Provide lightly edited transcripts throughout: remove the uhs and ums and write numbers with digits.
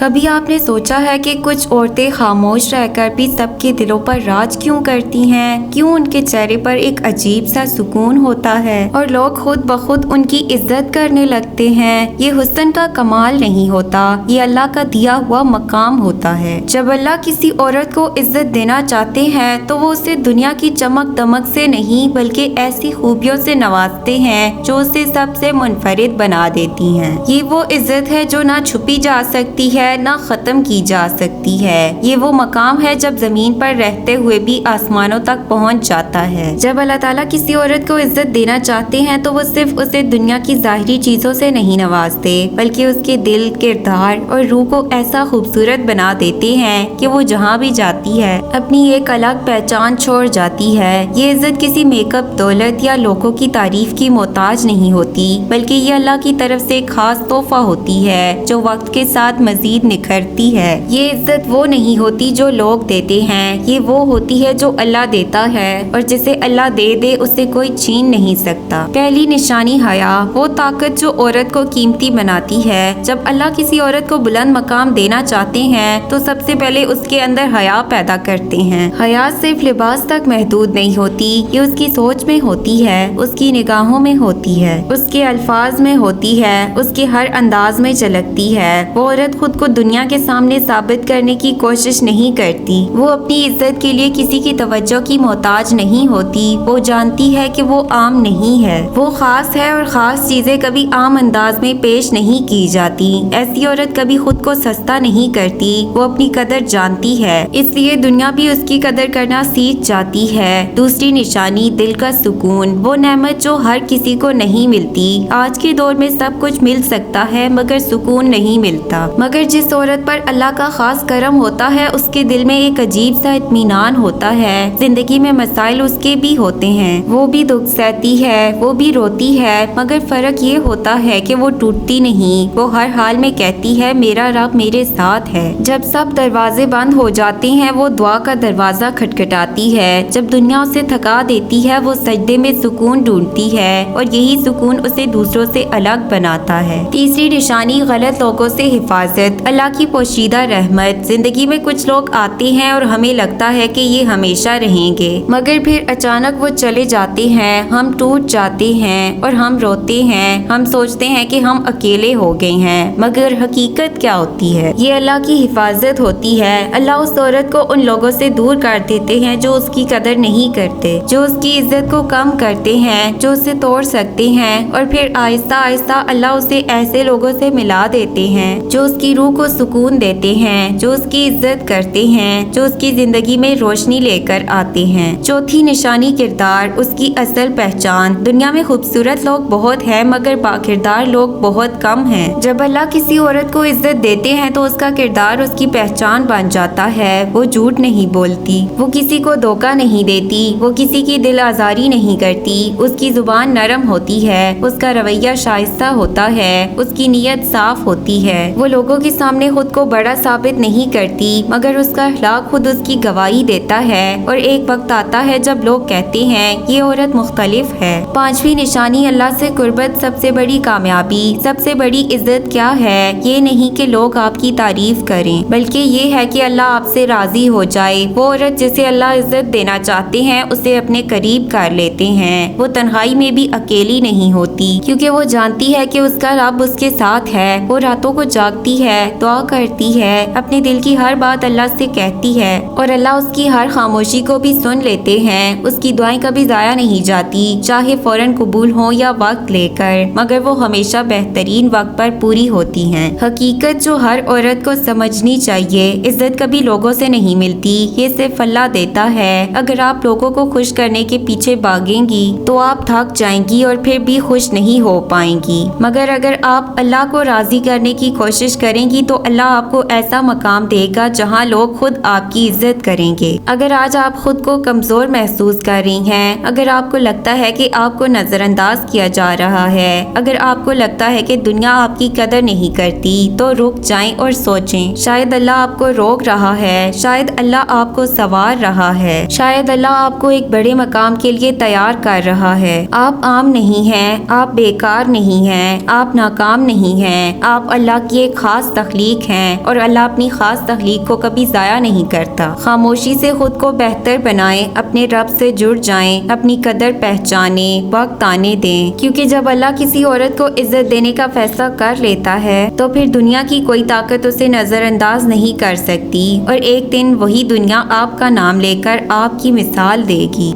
کبھی آپ نے سوچا ہے کہ کچھ عورتیں خاموش رہ کر بھی سب کے دلوں پر راج کیوں کرتی ہیں؟ کیوں ان کے چہرے پر ایک عجیب سا سکون ہوتا ہے اور لوگ خود بخود ان کی عزت کرنے لگتے ہیں؟ یہ حسن کا کمال نہیں ہوتا، یہ اللہ کا دیا ہوا مقام ہوتا ہے۔ جب اللہ کسی عورت کو عزت دینا چاہتے ہیں تو وہ اسے دنیا کی چمک دمک سے نہیں بلکہ ایسی خوبیوں سے نوازتے ہیں جو اسے سب سے منفرد بنا دیتی ہیں۔ یہ وہ عزت ہے جو نہ چھپی جا سکتی ہے نہ ختم کی جا سکتی ہے۔ یہ وہ مقام ہے جب زمین پر رہتے ہوئے بھی آسمانوں تک پہنچ جاتا ہے۔ جب اللہ تعالیٰ کسی عورت کو عزت دینا چاہتے ہیں تو وہ صرف اسے دنیا کی ظاہری چیزوں سے نہیں نوازتے بلکہ اس کے دل، کردار اور روح کو ایسا خوبصورت بنا دیتے ہیں کہ وہ جہاں بھی جاتی ہے اپنی ایک الگ پہچان چھوڑ جاتی ہے۔ یہ عزت کسی میک اپ، دولت یا لوگوں کی تعریف کی محتاج نہیں ہوتی بلکہ یہ اللہ کی طرف سے ایک خاص تحفہ ہوتی ہے جو وقت کے ساتھ مزید نکھرتی ہے۔ یہ عزت وہ نہیں ہوتی جو لوگ دیتے ہیں، یہ وہ ہوتی ہے جو اللہ دیتا ہے اور جسے اللہ دے دے اسے کوئی چھین نہیں سکتا۔ پہلی نشانی حیا، وہ طاقت جو عورت کو قیمتی بناتی ہے۔ جب اللہ کسی عورت کو بلند مقام دینا چاہتے ہیں تو سب سے پہلے اس کے اندر حیا پیدا کرتے ہیں۔ حیا صرف لباس تک محدود نہیں ہوتی، یہ اس کی سوچ میں ہوتی ہے، اس کی نگاہوں میں ہوتی ہے، اس کے الفاظ میں ہوتی ہے، اس کے ہر انداز میں جھلکتی ہے۔ وہ عورت خود کو دنیا کے سامنے ثابت کرنے کی کوشش نہیں کرتی، وہ اپنی عزت کے لیے کسی کی توجہ کی محتاج نہیں ہوتی، وہ جانتی ہے کہ وہ عام نہیں ہے، وہ خاص ہے اور خاص چیزیں کبھی عام انداز میں پیش نہیں کی جاتی۔ ایسی عورت کبھی خود کو سستا نہیں کرتی، وہ اپنی قدر جانتی ہے، اس لیے دنیا بھی اس کی قدر کرنا سیکھ جاتی ہے۔ دوسری نشانی دل کا سکون، وہ نعمت جو ہر کسی کو نہیں ملتی۔ آج کے دور میں سب کچھ مل سکتا ہے مگر سکون نہیں ملتا، مگر جس عورت پر اللہ کا خاص کرم ہوتا ہے اس کے دل میں ایک عجیب سا اطمینان ہوتا ہے۔ زندگی میں مسائل اس کے بھی ہوتے ہیں، وہ بھی دکھ سہتی ہے، وہ بھی روتی ہے، مگر فرق یہ ہوتا ہے کہ وہ ٹوٹتی نہیں، وہ ہر حال میں کہتی ہے میرا رب میرے ساتھ ہے۔ جب سب دروازے بند ہو جاتے ہیں وہ دعا کا دروازہ کھٹکھٹاتی ہے، جب دنیا اسے تھکا دیتی ہے وہ سجدے میں سکون ڈھونڈتی ہے اور یہی سکون اسے دوسروں سے الگ بناتا ہے۔ تیسری نشانی غلط لوگوں سے حفاظت، اللہ کی پوشیدہ رحمت۔ زندگی میں کچھ لوگ آتے ہیں اور ہمیں لگتا ہے کہ یہ ہمیشہ رہیں گے، مگر پھر اچانک وہ چلے جاتے ہیں، ہم ٹوٹ جاتے ہیں اور ہم روتے ہیں، ہم سوچتے ہیں کہ ہم اکیلے ہو گئے ہیں، مگر حقیقت کیا ہوتی ہے؟ یہ اللہ کی حفاظت ہوتی ہے۔ اللہ اس عورت کو ان لوگوں سے دور کر دیتے ہیں جو اس کی قدر نہیں کرتے، جو اس کی عزت کو کم کرتے ہیں، جو اسے توڑ سکتے ہیں، اور پھر آہستہ آہستہ اللہ اسے ایسے لوگوں سے ملا دیتے ہیں جو اس کی روح کو سکون دیتے ہیں، جو اس کی عزت کرتے ہیں، جو اس کی زندگی میں روشنی لے کر آتے ہیں۔ چوتھی نشانی کردار، اس کی اصل پہچان۔ دنیا میں خوبصورت لوگ بہت ہیں مگر باکردار لوگ بہت کم ہیں۔ جب اللہ کسی عورت کو عزت دیتے ہیں تو اس کا کردار اس کی پہچان بن جاتا ہے۔ وہ جھوٹ نہیں بولتی، وہ کسی کو دھوکہ نہیں دیتی، وہ کسی کی دل آزاری نہیں کرتی، اس کی زبان نرم ہوتی ہے، اس کا رویہ شائستہ ہوتا ہے، اس کی نیت صاف ہوتی ہے، وہ لوگوں کے سامنے خود کو بڑا ثابت نہیں کرتی مگر اس کا اخلاق خود اس کی گواہی دیتا ہے، اور ایک وقت آتا ہے جب لوگ کہتے ہیں یہ عورت مختلف ہے۔ پانچویں نشانی اللہ سے قربت، سب سے بڑی کامیابی، سب سے بڑی عزت کیا ہے؟ یہ نہیں کہ لوگ آپ کی تعریف کریں بلکہ یہ ہے کہ اللہ آپ سے راضی ہو جائے۔ وہ عورت جسے اللہ عزت دینا چاہتے ہیں اسے اپنے قریب کر لیتے ہیں، وہ تنہائی میں بھی اکیلی نہیں ہوتی کیونکہ وہ جانتی ہے کہ اس کا رب اس کے ساتھ ہے۔ وہ راتوں کو جاگتی ہے، دعا کرتی ہے، اپنے دل کی ہر بات اللہ سے کہتی ہے اور اللہ اس کی ہر خاموشی کو بھی سن لیتے ہیں۔ اس کی دعائیں کبھی ضائع نہیں جاتی، چاہے فوراً قبول ہوں یا وقت لے کر، مگر وہ ہمیشہ بہترین وقت پر پوری ہوتی ہیں۔ حقیقت جو ہر عورت کو سمجھنی چاہیے، عزت کبھی لوگوں سے نہیں ملتی، یہ صرف اللہ دیتا ہے۔ اگر آپ لوگوں کو خوش کرنے کے پیچھے بھاگیں گی تو آپ تھک جائیں گی اور پھر بھی خوش نہیں ہو پائیں گی، مگر اگر آپ اللہ کو راضی کرنے کی کوشش کریں گی تو اللہ آپ کو ایسا مقام دے گا جہاں لوگ خود آپ کی عزت کریں گے۔ اگر آج آپ خود کو کمزور محسوس کر رہی ہیں، اگر آپ کو لگتا ہے کہ آپ کو نظر انداز کیا جا رہا ہے، اگر آپ کو لگتا ہے کہ دنیا آپ کی قدر نہیں کرتی، تو رک جائیں اور سوچیں، شاید اللہ آپ کو روک رہا ہے، شاید اللہ آپ کو سنوار رہا ہے، شاید اللہ آپ کو ایک بڑے مقام کے لیے تیار کر رہا ہے۔ آپ عام نہیں ہیں، آپ بیکار نہیں ہیں، آپ ناکام نہیں ہیں، آپ اللہ کی ایک خاص تخلیق تخلیق ہیں اور اللہ اپنی خاص تخلیق کو کبھی ضائع نہیں کرتا۔ خاموشی سے خود کو بہتر بنائیں، اپنے رب سے جڑ جائیں، اپنی قدر پہچانیں، وقت آنے دیں، کیونکہ جب اللہ کسی عورت کو عزت دینے کا فیصلہ کر لیتا ہے تو پھر دنیا کی کوئی طاقت اسے نظر انداز نہیں کر سکتی، اور ایک دن وہی دنیا آپ کا نام لے کر آپ کی مثال دے گی۔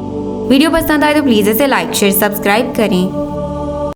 ویڈیو پسند آئے تو پلیز اسے لائک، شیئر، سبسکرائب کریں۔